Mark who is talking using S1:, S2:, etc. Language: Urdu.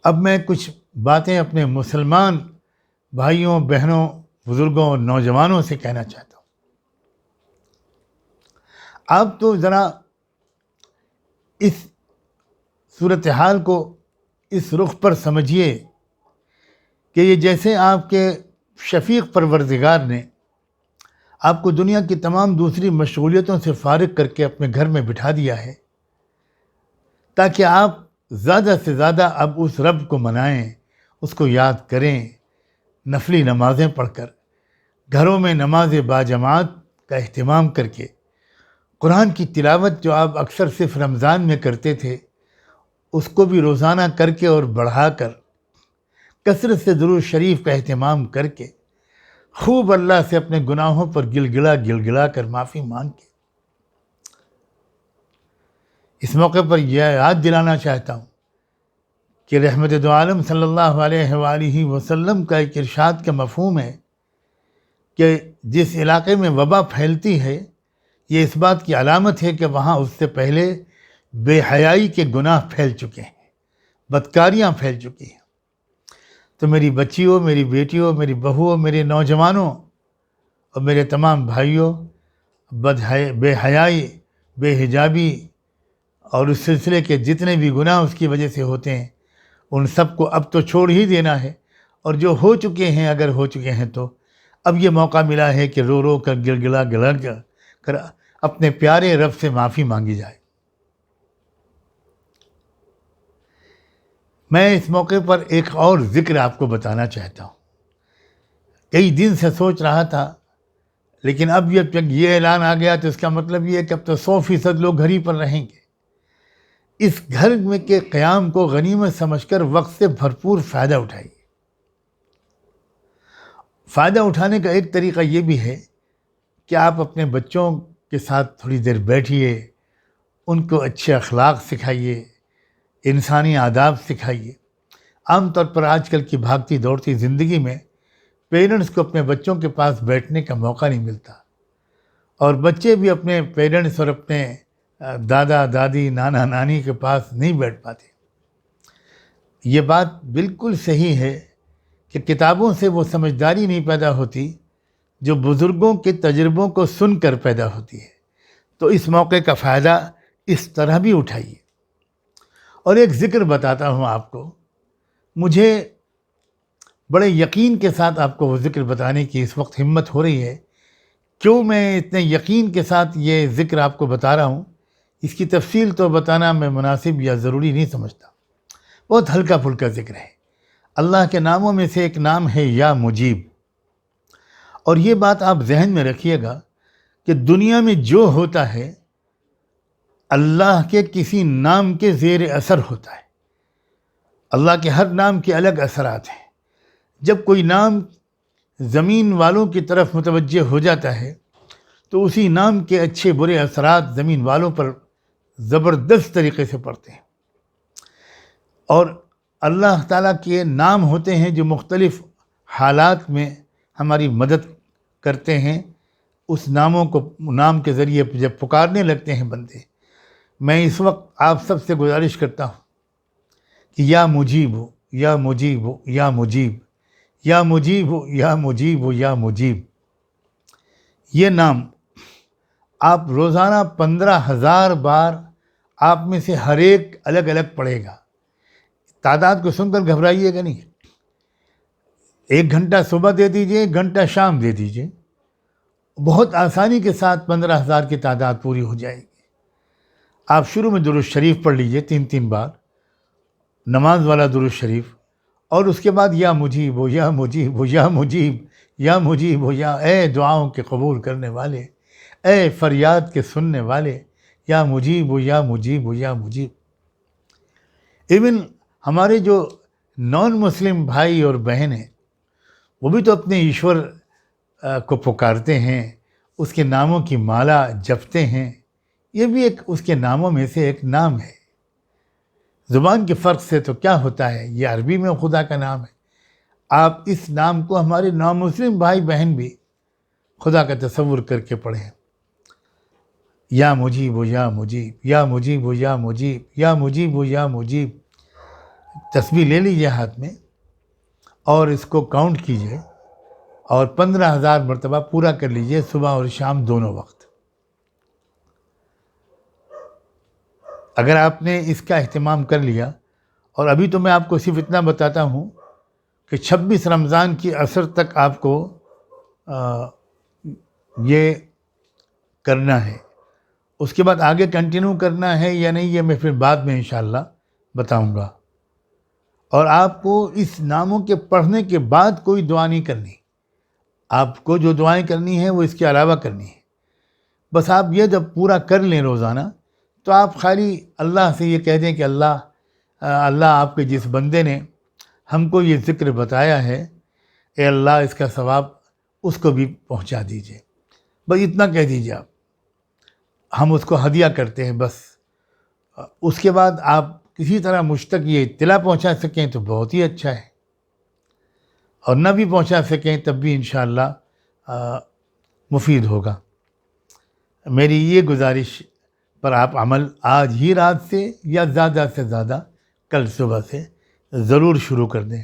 S1: اب میں کچھ باتیں اپنے مسلمان بھائیوں، بہنوں، بزرگوں اور نوجوانوں سے کہنا چاہتا ہوں۔ آپ تو ذرا اس صورتحال کو اس رخ پر سمجھیے کہ یہ جیسے آپ کے شفیق پروردگار نے آپ کو دنیا کی تمام دوسری مشغولیتوں سے فارغ کر کے اپنے گھر میں بٹھا دیا ہے تاکہ آپ زیادہ سے زیادہ اب اس رب کو منائیں، اس کو یاد کریں، نفلی نمازیں پڑھ کر، گھروں میں نماز باجماعت کا اہتمام کر کے، قرآن کی تلاوت جو آپ اکثر صرف رمضان میں کرتے تھے اس کو بھی روزانہ کر کے اور بڑھا کر، کثرت سے درود شریف کا اہتمام کر کے، خوب اللہ سے اپنے گناہوں پر گل گلا کر معافی مانگ کے، اس موقع پر یہ یاد دلانا چاہتا ہوں کہ رحمت دو عالم صلی اللہ علیہ وآلہ وسلم کا ایک ارشاد کا مفہوم ہے کہ جس علاقے میں وبا پھیلتی ہے یہ اس بات کی علامت ہے کہ وہاں اس سے پہلے بے حیائی کے گناہ پھیل چکے ہیں، بدکاریاں پھیل چکی ہیں۔ تو میری بچیوں، میری بیٹیوں، میری بہوؤں، میرے نوجوانوں اور میرے تمام بھائیوں، بے حیائی، بے حجابی اور اس سلسلے کے جتنے بھی گناہ اس کی وجہ سے ہوتے ہیں ان سب کو اب تو چھوڑ ہی دینا ہے، اور جو ہو چکے ہیں اگر ہو چکے ہیں تو اب یہ موقع ملا ہے کہ رو رو کر گلا کر اپنے پیارے رب سے معافی مانگی جائے۔ میں اس موقع پر ایک اور ذکر آپ کو بتانا چاہتا ہوں۔ کئی دن سے سوچ رہا تھا، لیکن اب جب یہ اعلان آ گیا تو اس کا مطلب یہ ہے کہ اب تو 100% لوگ گھر ہی پر رہیں گے۔ اس گھر میں کے قیام کو غنیمت سمجھ کر وقت سے بھرپور فائدہ اٹھائیے۔ فائدہ اٹھانے کا ایک طریقہ یہ بھی ہے کہ آپ اپنے بچوں کے ساتھ تھوڑی دیر بیٹھیے، ان کو اچھے اخلاق سکھائیے، انسانی آداب سکھائیے۔ عام طور پر آج کل کی بھاگتی دوڑتی زندگی میں پیرنٹس کو اپنے بچوں کے پاس بیٹھنے کا موقع نہیں ملتا، اور بچے بھی اپنے پیرنٹس اور اپنے دادا دادی، نانا نانی کے پاس نہیں بیٹھ پاتے۔ یہ بات بالکل صحیح ہے کہ کتابوں سے وہ سمجھداری نہیں پیدا ہوتی جو بزرگوں کے تجربوں کو سن کر پیدا ہوتی ہے۔ تو اس موقع کا فائدہ اس طرح بھی اٹھائیے۔ اور ایک ذکر بتاتا ہوں آپ کو، مجھے بڑے یقین کے ساتھ آپ کو وہ ذکر بتانے کی اس وقت ہمت ہو رہی ہے۔ کیوں میں اتنے یقین کے ساتھ یہ ذکر آپ کو بتا رہا ہوں، اس کی تفصیل تو بتانا میں مناسب یا ضروری نہیں سمجھتا۔ بہت ہلکا پھلکا ذکر ہے۔ اللہ کے ناموں میں سے ایک نام ہے یا مجیب، اور یہ بات آپ ذہن میں رکھیے گا کہ دنیا میں جو ہوتا ہے اللہ کے کسی نام کے زیر اثر ہوتا ہے۔ اللہ کے ہر نام کے الگ اثرات ہیں۔ جب کوئی نام زمین والوں کی طرف متوجہ ہو جاتا ہے تو اسی نام کے اچھے برے اثرات زمین والوں پر زبردست طریقے سے پڑتے ہیں۔ اور اللہ تعالیٰ کے نام ہوتے ہیں جو مختلف حالات میں ہماری مدد کرتے ہیں۔ اس ناموں کو نام کے ذریعے جب پکارنے لگتے ہیں بندے، میں اس وقت آپ سب سے گزارش کرتا ہوں کہ یا مجیب ہو، یا مجیب ہو، یا مجیب، یا مجیب ہو، یا مجیب ہو، یا مجیب، یہ نام آپ روزانہ 15,000 بار آپ میں سے ہر ایک الگ الگ پڑھے گا۔ تعداد کو سن کر گھبرائیے گا نہیں۔ 1 گھنٹہ صبح دے دیجئے، 1 گھنٹہ شام دے دیجئے، بہت آسانی کے ساتھ 15,000 کی تعداد پوری ہو جائے گی۔ آپ شروع میں درود شریف پڑھ لیجئے 3 بار، نماز والا درود شریف، اور اس کے بعد یا مجیب ہو، یا مجیب ہو، یا مجیب، یا مجیب ہو، یا اے دعاؤں کے قبول کرنے والے، اے فریاد کے سننے والے، یا مجیب ہو، یا مجیب ہو، یا مجیب۔ ایون ہمارے جو نان مسلم بھائی اور بہن ہیں وہ بھی تو اپنے ایشور کو پکارتے ہیں، اس کے ناموں کی مالا جپتے ہیں۔ یہ بھی ایک اس کے ناموں میں سے ایک نام ہے۔ زبان کے فرق سے تو کیا ہوتا ہے، یہ عربی میں خدا کا نام ہے۔ آپ اس نام کو ہمارے نامسلم بھائی بہن بھی خدا کا تصور کر کے پڑھیں۔ یا مجیب ہو، یا مجیب، یا مجیب ہو، یا مجیب، یا مجیب ہو، یا مجیب۔ تسبیح لے لیجیے ہاتھ میں اور اس کو کاؤنٹ کیجیے اور 15,000 مرتبہ پورا کر لیجیے صبح اور شام دونوں وقت۔ اگر آپ نے اس کا اہتمام کر لیا، اور ابھی تو میں آپ کو صرف اتنا بتاتا ہوں کہ 26 رمضان کی عصر تک آپ کو یہ کرنا ہے، اس کے بعد آگے کنٹینیو کرنا ہے یا نہیں یہ میں پھر بعد میں انشاءاللہ بتاؤں گا۔ اور آپ کو اس ناموں کے پڑھنے کے بعد کوئی دعا نہیں کرنی، آپ کو جو دعائیں کرنی ہیں وہ اس کے علاوہ کرنی ہے۔ بس آپ یہ جب پورا کر لیں روزانہ تو آپ خالی اللہ سے یہ کہہ دیں کہ اللہ آپ کے جس بندے نے ہم کو یہ ذکر بتایا ہے، اے اللہ اس کا ثواب اس کو بھی پہنچا دیجئے، بس اتنا کہہ دیجئے آپ، ہم اس کو ہدیہ کرتے ہیں بس۔ اس کے بعد آپ کسی طرح مجھ تک یہ اطلاع پہنچا سکیں تو بہت ہی اچھا ہے، اور نہ بھی پہنچا سکیں تب بھی انشاءاللہ مفید ہوگا۔ میری یہ گزارش پر آپ عمل آج ہی رات سے یا زیادہ سے زیادہ کل صبح سے ضرور شروع کر دیں۔